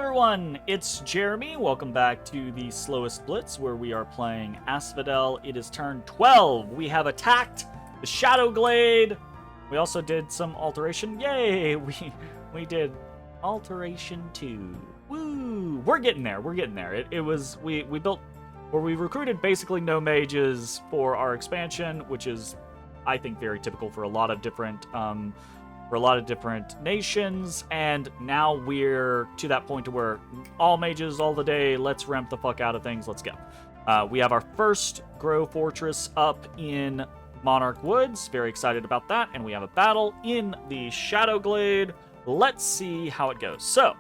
everyone, it's Jeremy. Welcome back to the Slowest Blitz, where we are playing Asphodel. It is turn 12. We have attacked the Shadow Glade. We also did some alteration. Yay! We did alteration 2. Woo! We're getting there. We're getting there. It was we built, or we recruited basically no mages for our expansion, which is, I think, very typical for a lot of different nations, and now we're to that point to where all mages all the day. Let's ramp the fuck out of things. Let's go. We have our first Grow Fortress up in Monarch Woods. Very excited about that. And we have a battle in the Shadow Glade. Let's see how it goes. So,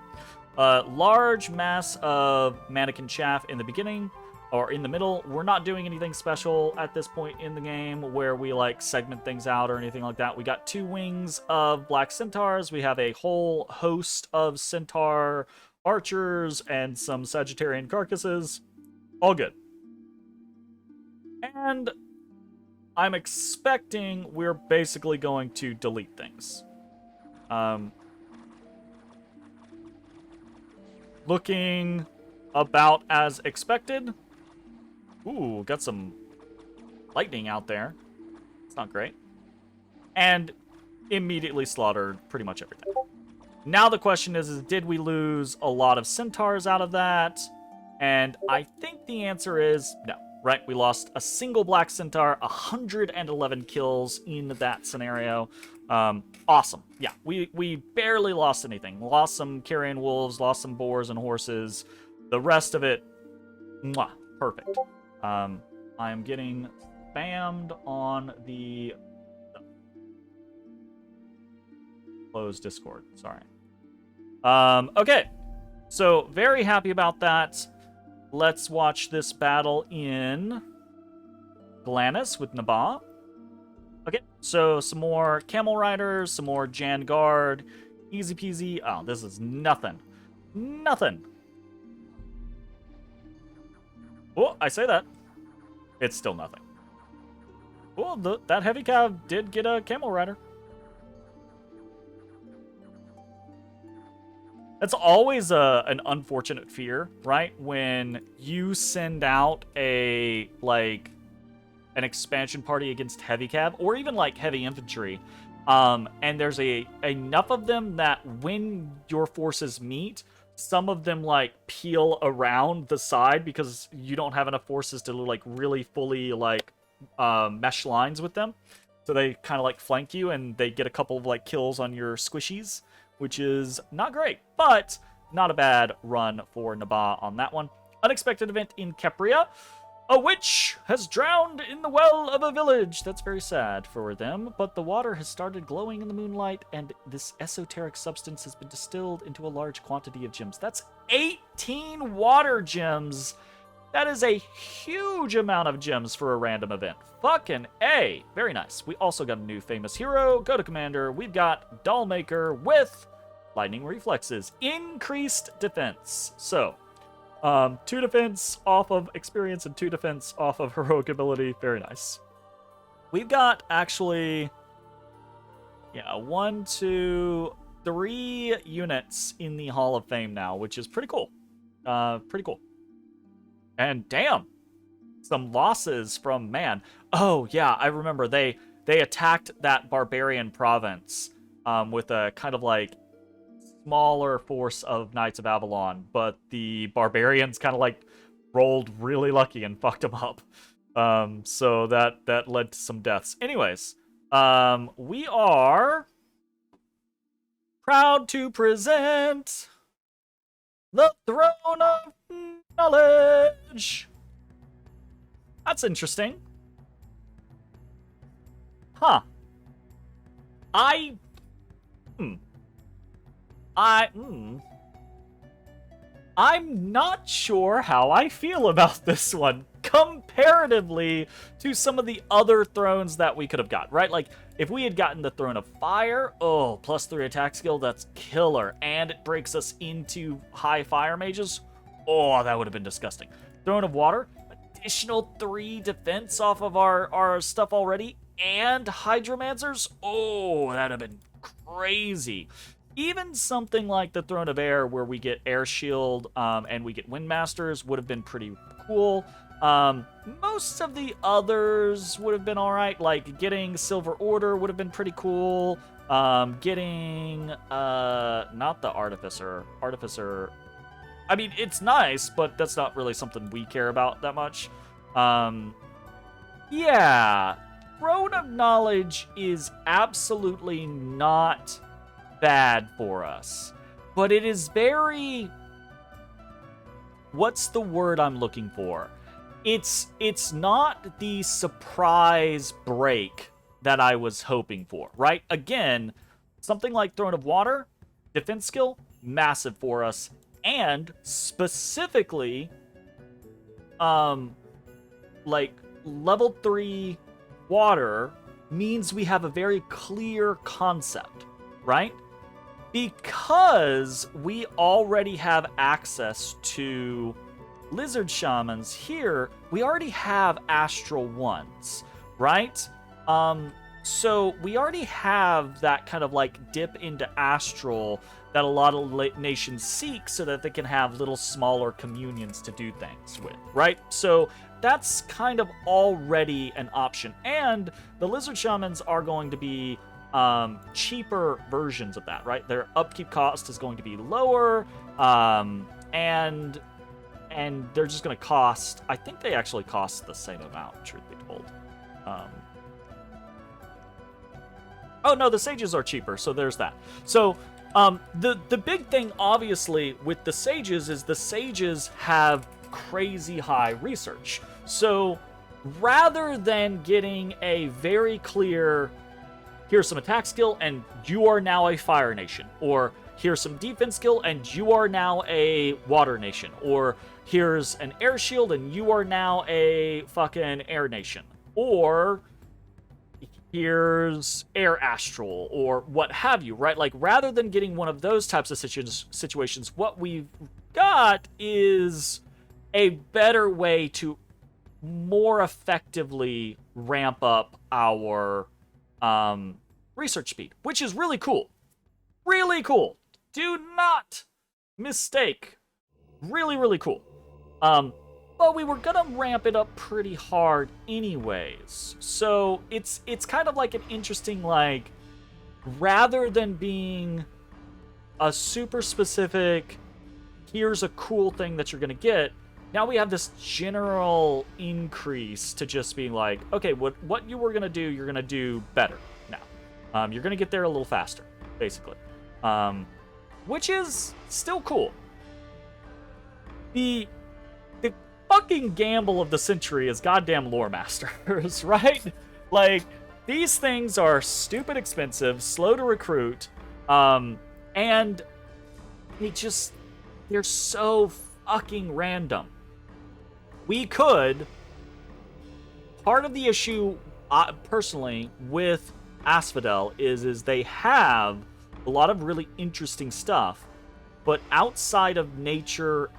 large mass of mannequin chaff in the beginning, or in the middle. We're not doing anything special at this point in the game where we like segment things out or anything like that. We got 2 wings of black centaurs. We have a whole host of centaur archers and some Sagittarian carcasses. All good. And I'm expecting we're basically going to delete things. Looking about as expected. Ooh, got some lightning out there. It's not great. And immediately slaughtered pretty much everything. Now the question is did we lose a lot of centaurs out of that? And I think the answer is no, right? We lost a single black centaur, 111 kills in that scenario. Awesome. Yeah, we barely lost anything. Lost some carrion wolves, lost some boars and horses. The rest of it, mwah, perfect. I'm getting spammed on the closed Discord. Sorry. Okay. So, very happy about that. Let's watch this battle in Glanis with Nabah. Okay, so some more Camel Riders, some more Jan Guard. Easy peasy. Oh, this is nothing. Nothing. Oh, I say that. It's still nothing. Oh, that heavy cav did get a Camel Rider. That's always an unfortunate fear, right? When you send out an expansion party against heavy cav, or even like heavy infantry, and there's enough of them that when your forces meet, some of them like peel around the side because you don't have enough forces to like really fully like mesh lines with them. So they kind of like flank you and they get a couple of like kills on your squishies, which is not great, but not a bad run for Nabah on that one. Unexpected event in Capria. A witch has drowned in the well of a village. That's very sad for them, but the water has started glowing in the moonlight, and this esoteric substance has been distilled into a large quantity of gems. That's 18 water gems. That is a huge amount of gems for a random event. Fucking A. Very nice. We also got a new famous hero. Go to Commander. We've got Dollmaker with lightning reflexes. Increased defense. So, 2 defense off of experience and 2 defense off of heroic ability. Very nice. We've got actually, 1, 2, 3 units in the Hall of Fame now, which is pretty cool. Pretty cool. And damn, some losses from man. Oh yeah, I remember they attacked that barbarian province with a kind of like smaller force of Knights of Avalon, but the barbarians kind of like rolled really lucky and fucked them up. So that led to some deaths. Anyways, we are proud to present the Throne of Knowledge. That's interesting. Huh. I'm not sure how I feel about this one comparatively to some of the other thrones that we could have got, right? Like, if we had gotten the Throne of Fire, oh, +3 attack skill, that's killer. And it breaks us into high fire mages. Oh, that would have been disgusting. Throne of Water, additional 3 defense off of our stuff already, and Hydromancers. Oh, that would have been crazy. even something like the Throne of Air, where we get Air Shield and we get Windmasters, would have been pretty cool. Most of the others would have been alright, like getting Silver Order would have been pretty cool. Getting, not the Artificer. I mean, it's nice, but that's not really something we care about that much. Yeah, Throne of Knowledge is absolutely not bad for us, but it is very... What's the word I'm looking for? It's not the surprise break that I was hoping for, right? Again, something like Throne of Water, defense skill, massive for us, and specifically, like level 3 water means we have a very clear concept, right? Because we already have access to lizard shamans here, we already have astral ones, right? So we already have that kind of like dip into astral that a lot of nations seek so that they can have little smaller communions to do things with, right? So that's kind of already an option. And the lizard shamans are going to be cheaper versions of that, right? Their upkeep cost is going to be lower, and they're just going to cost, I think they actually cost the same amount, truth be told. Oh no, the sages are cheaper, so there's that. So the big thing, obviously, with the sages is the sages have crazy high research. So rather than getting a very clear, here's some attack skill and you are now a fire nation, or here's some defense skill and you are now a water nation, or here's an air shield and you are now a fucking air nation, or here's air astral, or what have you, right? Like, rather than getting one of those types of situations, what we've got is a better way to more effectively ramp up our research speed, which is really cool. Really cool. Do not mistake. Really, really cool. But we were gonna ramp it up pretty hard anyways. So it's kind of like an interesting, like, rather than being a super specific, here's a cool thing that you're gonna get, now we have this general increase to just being like, okay, what you were gonna do, you're gonna do better now. You're gonna get there a little faster, basically. Which is still cool. The fucking gamble of the century is goddamn lore masters, right? Like, these things are stupid expensive, slow to recruit, and they're so fucking random. We could, part of the issue, personally, with Asphodel is they have a lot of really interesting stuff, but outside of nature,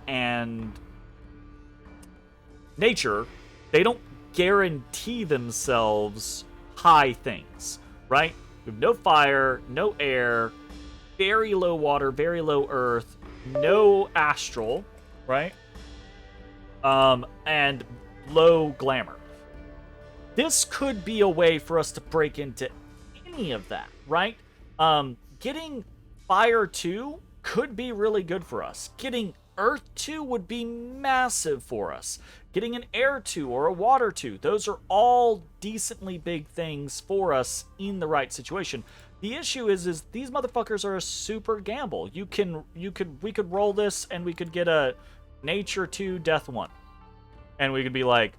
they don't guarantee themselves high things, right? We have no fire, no air, very low water, very low earth, no astral, right? And low glamour. This could be a way for us to break into any of that, right? Getting fire 2 could be really good for us. Getting Earth 2 would be massive for us. Getting an Air 2 or a Water 2, those are all decently big things for us in the right situation. The issue is these motherfuckers are a super gamble. We could roll this and we could get a Nature 2, Death 1. And we could be like,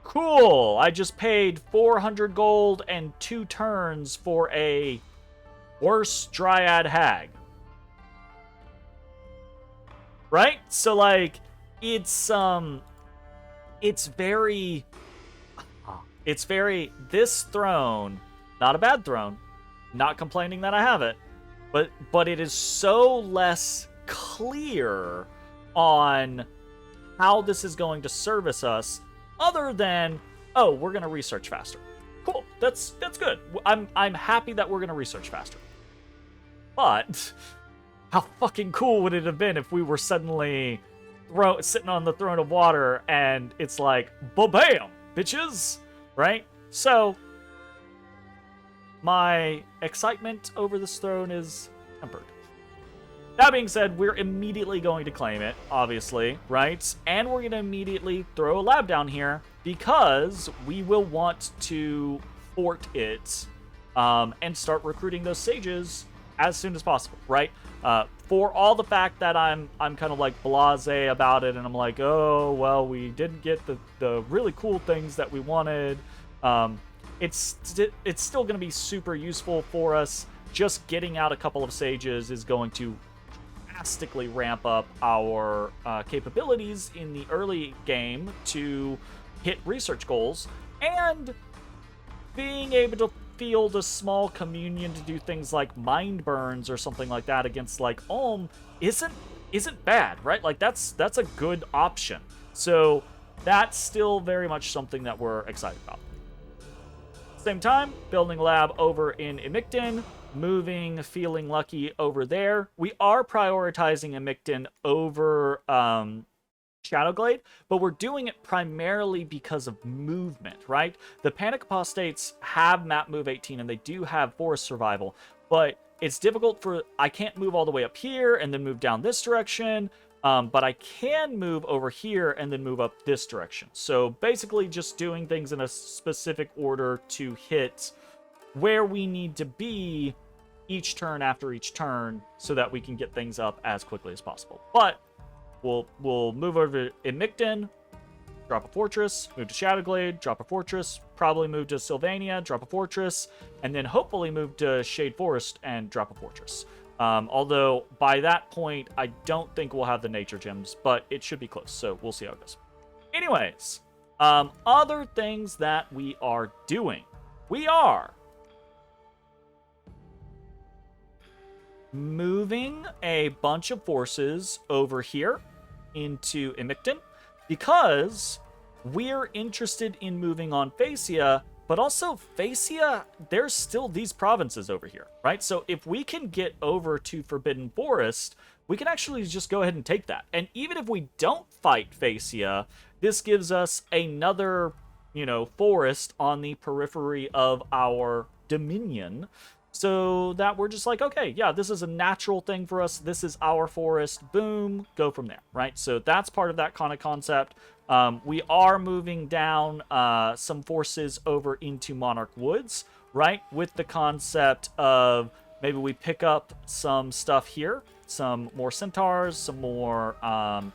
cool, I just paid 400 gold and 2 turns for a worse Dryad Hag. Right? So, like, it's very, this throne, not a bad throne, not complaining that I have it, but it is so less clear on how this is going to service us, other than, oh, we're going to research faster. Cool, that's good. I'm happy that we're going to research faster. But how fucking cool would it have been if we were suddenly sitting on the throne of water and it's like, ba-bam, bitches, right? So, my excitement over this throne is tempered. That being said, we're immediately going to claim it, obviously, right? And we're going to immediately throw a lab down here because we will want to fort it and start recruiting those sages as soon as possible, right? For all the fact that I'm kind of like blasé about it, and I'm like, oh, well, we didn't get the really cool things that we wanted. It's still going to be super useful for us. Just getting out a couple of sages is going to drastically ramp up our capabilities in the early game to hit research goals, and being able to field a small communion to do things like mind burns or something like that against like Ulm isn't bad, right? Like that's a good option. So that's still very much something that we're excited about. Same time, building a lab over in Emictin, moving Feeling Lucky over there. We are prioritizing Emictin over Shadowglade, but we're doing it primarily because of movement, right? The Panic Apostates have map move 18 and they do have forest survival, but it's difficult I can't move all the way up here and then move down this direction, but I can move over here and then move up this direction. So basically just doing things in a specific order to hit where we need to be each turn after each turn so that we can get things up as quickly as possible. But we'll move over to Emictin, drop a fortress, move to Shadowglade, drop a fortress, probably move to Sylvania, drop a fortress, and then hopefully move to Shade Forest and drop a fortress. Although by that point, I don't think we'll have the nature gems, but it should be close, so we'll see how it goes. Anyways, other things that we are doing. We are moving a bunch of forces over here into Emictin because we're interested in moving on Phaeacia, but also Phaeacia, there's still these provinces over here, right? So if we can get over to Forbidden Forest, we can actually just go ahead and take that. And even if we don't fight Phaeacia, this gives us another, forest on the periphery of our dominion, so that we're just like, okay, yeah, this is a natural thing for us. This is our forest. Boom, go from there, right? So that's part of that kind of concept. We are moving down some forces over into Monarch Woods, right? With the concept of maybe we pick up some stuff here, some more centaurs, some more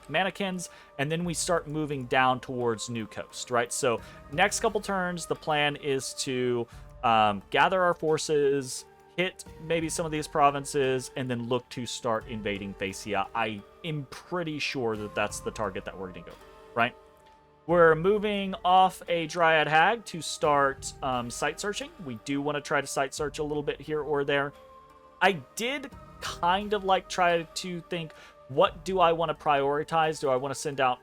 mannequins, and then we start moving down towards New Coast, right? So next couple turns, the plan is to gather our forces, hit maybe some of these provinces, and then look to start invading Phaeacia. I am pretty sure that that's the target that we're going to go, right? We're moving off a Dryad Hag to start site searching. We do want to try to site search a little bit here or there. I did kind of try to think, what do I want to prioritize? Do I want to send out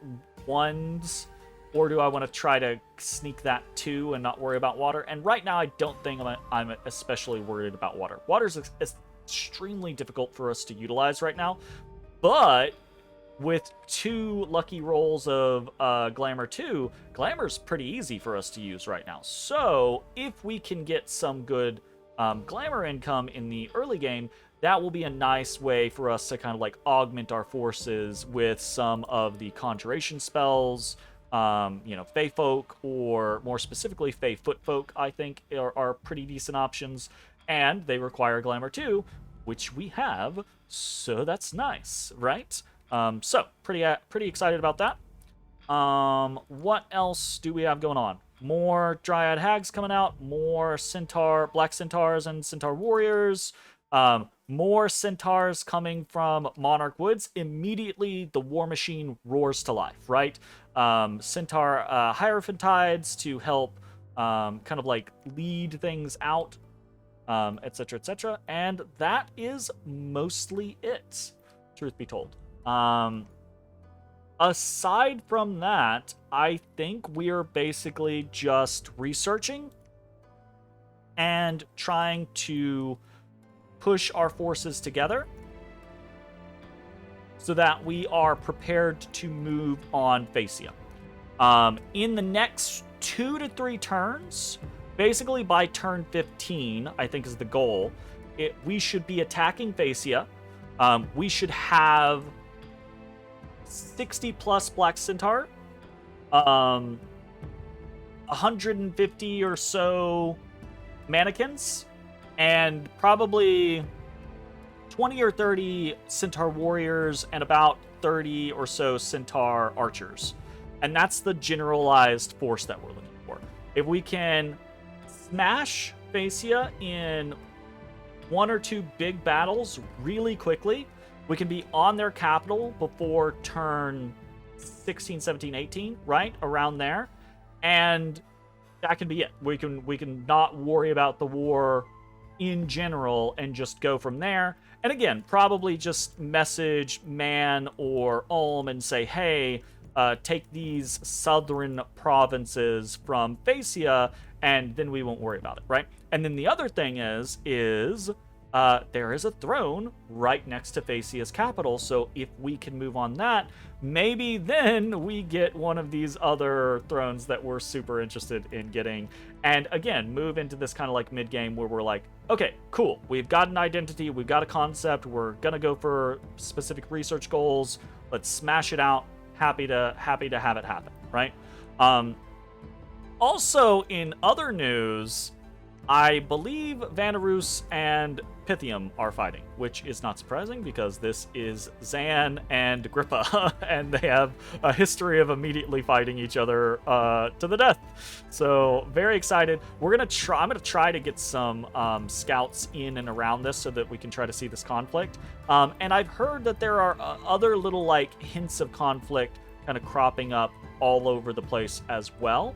ones, or do I want to try to sneak that too and not worry about water? And right now, I don't think I'm especially worried about water. Water's extremely difficult for us to utilize right now, but with 2 lucky rolls of Glamour 2, Glamour's pretty easy for us to use right now. So if we can get some good Glamour income in the early game, that will be a nice way for us to kind of augment our forces with some of the conjuration spells. Fey Folk, or more specifically Fey Foot Folk, I think are pretty decent options, and they require Glamour 2, which we have, so that's nice, right? So pretty excited about that. What else do we have going on? More Dryad Hags coming out, more Black Centaurs and Centaur Warriors, more Centaurs coming from Monarch Woods. Immediately, the War Machine roars to life, right? Centaur Hierophantides to help kind of lead things out, etc., etc. And that is mostly it, truth be told. Aside from that, I think we're basically just researching and trying to push our forces together so that we are prepared to move on Phaeacia. In the next 2 to 3 turns, basically by turn 15, I think is the goal, we should be attacking Phaeacia. We should have 60 plus Black Centaur, 150 or so mannequins, and probably 20 or 30 Centaur warriors and about 30 or so Centaur archers. And that's the generalized force that we're looking for. If we can smash Phaeacia in 1 or 2 big battles really quickly, we can be on their capital before turn 16, 17, 18, right? Around there. And that can be it. We can not worry about the war in general and just go from there. And again, probably just message Man or Ulm and say, hey, take these southern provinces from Phaeacia, and then we won't worry about it, right? And then the other thing is there is a throne right next to Phaeacia's capital, so if we can move on that, maybe then we get one of these other thrones that we're super interested in getting, and again, move into this kind of like mid-game where we're like, okay, cool, we've got an identity, we've got a concept, we're gonna go for specific research goals, let's smash it out, happy to have it happen, right? Also, in other news, I believe Vanarus and Pythium are fighting, which is not surprising because this is Zan and Agrippa, and they have a history of immediately fighting each other to the death. So very excited. I'm gonna try to get some scouts in and around this so that we can try to see this conflict. And I've heard that there are other little like hints of conflict kind of cropping up all over the place as well.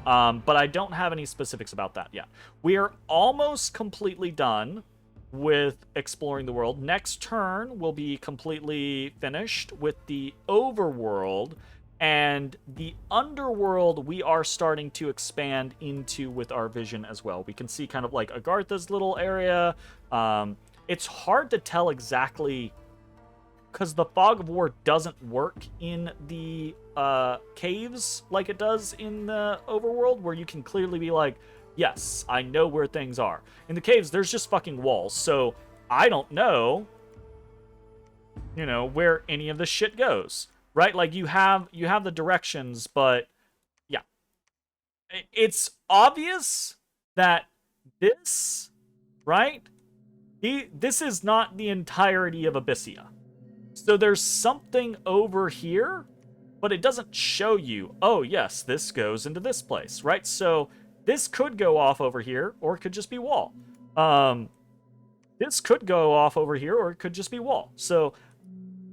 But I don't have any specifics about that yet. We are almost completely done with exploring the world. Next turn will be completely finished with the overworld, and the underworld we are starting to expand into with our vision as well. We can see kind of like Agartha's little area. It's hard to tell exactly because the Fog of War doesn't work in the caves like it does in the overworld, where you can clearly be like, yes, I know where things are. In the caves, there's just fucking walls, so I don't know, where any of this shit goes, right? Like, you have the directions, but yeah. It's obvious that this, right? This is not the entirety of Abysia. So there's something over here, but it doesn't show you, oh yes, this goes into this place, right? So this could go off over here, or it could just be wall. This could go off over here, or it could just be wall. So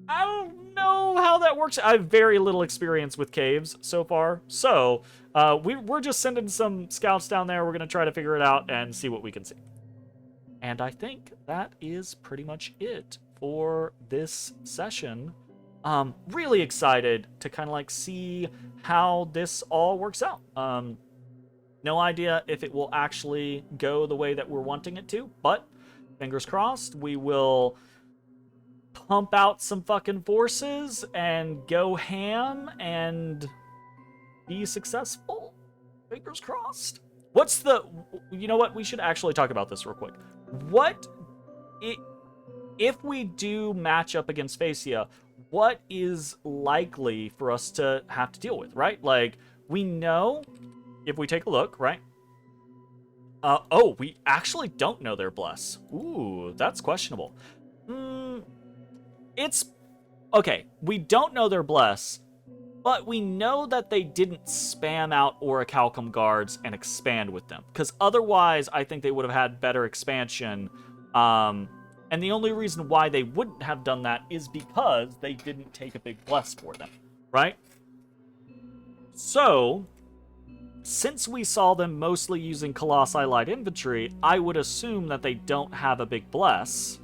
I don't know how that works. I have very little experience with caves so far. So we're just sending some scouts down there. We're going to try to figure it out and see what we can see. And I think that is pretty much it for this session. Really excited to kind of like see how this all works out. No idea if it will actually go the way that we're wanting it to, but fingers crossed, we will pump out some fucking forces and go ham and be successful. Fingers crossed. You know what? We should actually talk about this real quick. If we do match up against Phaeacia, what is likely for us to have to deal with, right? Like, we know, if we take a look, right? We actually don't know their bless. Ooh, that's questionable. Okay, we don't know their bless, but we know that they didn't spam out Orichalcum guards and expand with them, because otherwise I think they would have had better expansion. And the only reason why they wouldn't have done that is because they didn't take a big bless for them, right? So, since we saw them mostly using Colossi Light Infantry, I would assume that they don't have a big bless,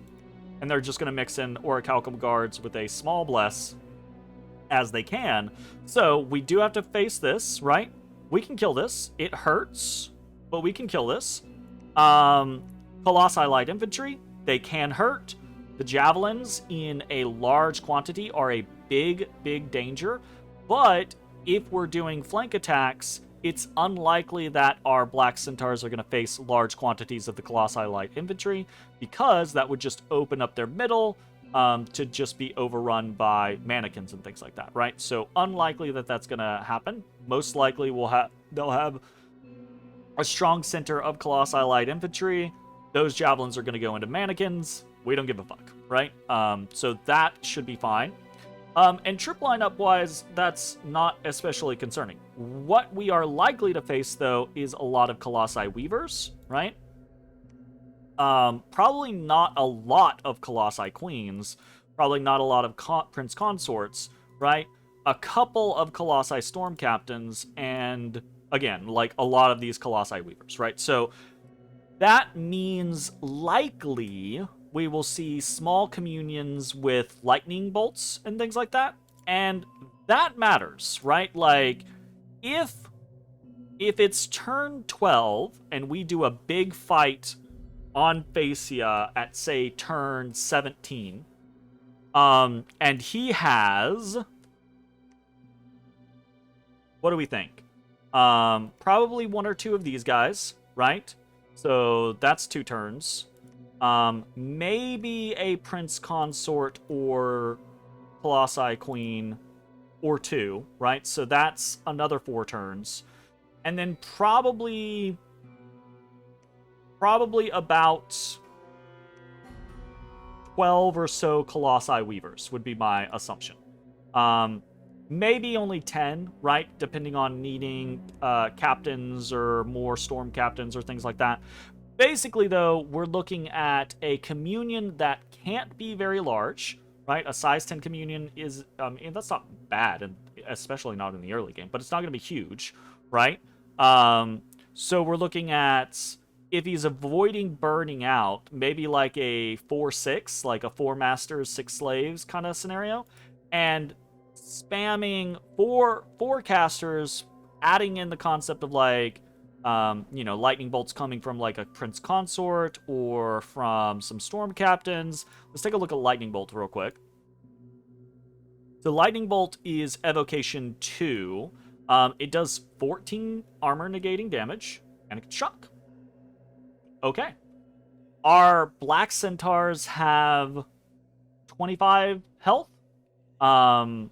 and they're just going to mix in Orichalcum guards with a small bless as they can. So, we do have to face this, right? We can kill this. It hurts, but we can kill this. Colossi Light Infantry, they can hurt. The javelins in a large quantity are a big, big danger, but if we're doing flank attacks, it's unlikely that our Black Centaurs are going to face large quantities of the Colossi Light Infantry, because that would just open up their middle to just be overrun by mannequins and things like that, right? So unlikely that that's going to happen. Most likely they'll have a strong center of Colossi Light Infantry. Those javelins are going to go into mannequins. We don't give a fuck, right? So that should be fine. And troop lineup wise, that's not especially concerning. What we are likely to face, though, is a lot of Colossi Weavers, right? Probably not a lot of Colossi Queens. Probably not a lot of Prince Consorts, right? A couple of Colossi Storm Captains, and again, like a lot of these Colossi Weavers, right? So that means likely we will see small communions with lightning bolts and things like that. And that matters, right? Like, if it's turn 12 and we do a big fight on Phaeacia at, say, turn 17, and he has... What do we think? Probably one or two of these guys, right? So that's 2 turns. Maybe a Prince Consort or Colossi Queen or 2, right? So that's another 4 turns. And then probably about 12 or so Colossi Weavers would be my assumption. Maybe only 10, right? Depending on needing captains or more storm captains or things like that. Basically, though, we're looking at a communion that can't be very large, right? A size 10 communion is, and that's not bad, and especially not in the early game, but it's not going to be huge, right? So we're looking at, if he's avoiding burning out, maybe like a 4-6, like a 4 masters, 6 slaves kind of scenario, and spamming 4 casters, adding in the concept of like, lightning bolts coming from like a Prince Consort or from some Storm Captains. Let's take a look at Lightning Bolt real quick. So Lightning Bolt is Evocation 2. It does 14 armor negating damage, and it can shock. Okay. Our Black Centaurs have 25 health. And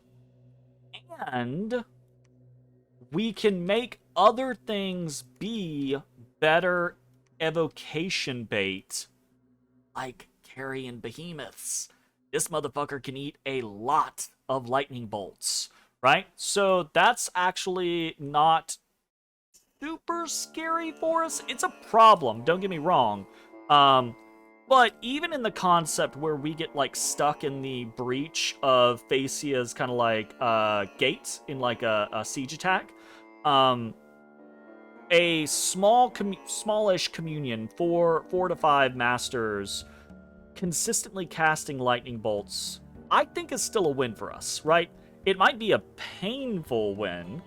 we can make other things be better evocation bait, like Carrion Behemoths. This motherfucker can eat a lot of lightning bolts, right? So that's actually not super scary for us. It's a problem, don't get me wrong. But even in the concept where we get like stuck in the breach of Phaeacia's kind of like gate in like a siege attack, a smallish communion, 4 to 5 masters consistently casting lightning bolts, I think is still a win for us, right? It might be a painful win.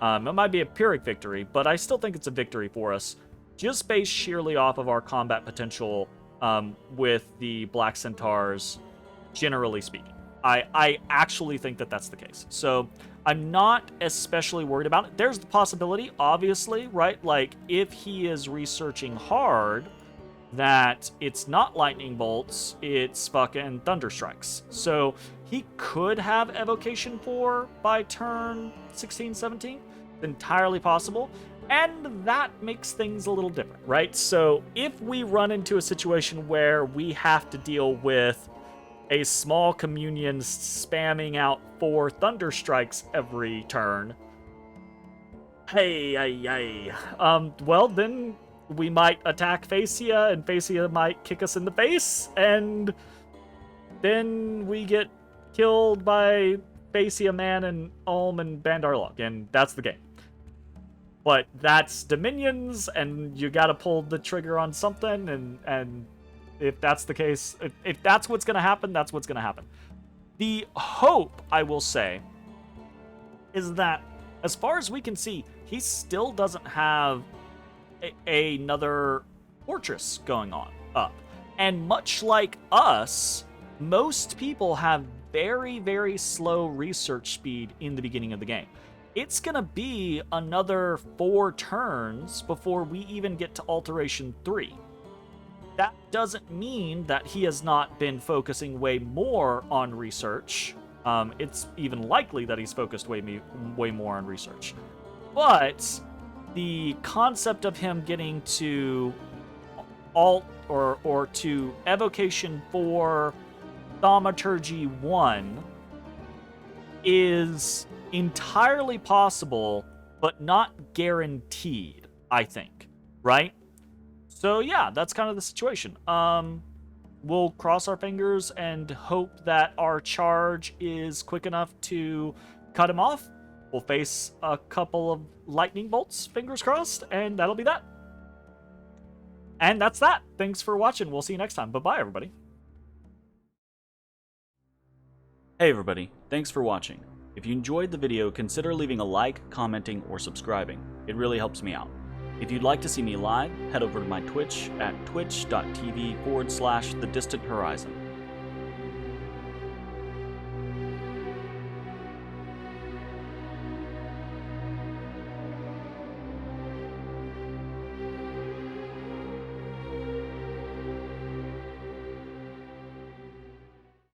It might be a Pyrrhic victory, but I still think it's a victory for us, just based sheerly off of our combat potential with the Black Centaurs, generally speaking. I actually think that that's the case. So I'm not especially worried about it. There's the possibility, obviously, right? Like, if he is researching hard, that it's not lightning bolts, it's fucking thunder strikes. So he could have Evocation 4 by turn 16, 17. Entirely possible. And that makes things a little different, right? So if we run into a situation where we have to deal with a small communion spamming out 4 thunder strikes every turn, well, then we might attack Phaeacia, and Phaeacia might kick us in the face, and then we get killed by Phaeacia Man and Ulm and Bandar, and that's the game. But that's Dominions, and you gotta pull the trigger on something, and if that's the case, if that's what's gonna happen, that's what's gonna happen. The hope, I will say, is that, as far as we can see, he still doesn't have another fortress going on up. And much like us, most people have very, very slow research speed in the beginning of the game. It's gonna be another 4 turns before we even get to Alteration 3. That doesn't mean that he has not been focusing way more on research. It's even likely that he's focused way more on research. But the concept of him getting to alt or to evocation 4 thaumaturgy 1 is entirely possible, but not guaranteed, I think, right? So yeah, that's kind of the situation. We'll cross our fingers and hope that our charge is quick enough to cut him off. We'll face a couple of lightning bolts, fingers crossed, and that'll be that. And that's that. Thanks for watching. We'll see you next time. Bye-bye, everybody. Hey, everybody. Thanks for watching. If you enjoyed the video, consider leaving a like, commenting, or subscribing. It really helps me out. If you'd like to see me live, head over to my Twitch at twitch.tv/thedistanthorizon.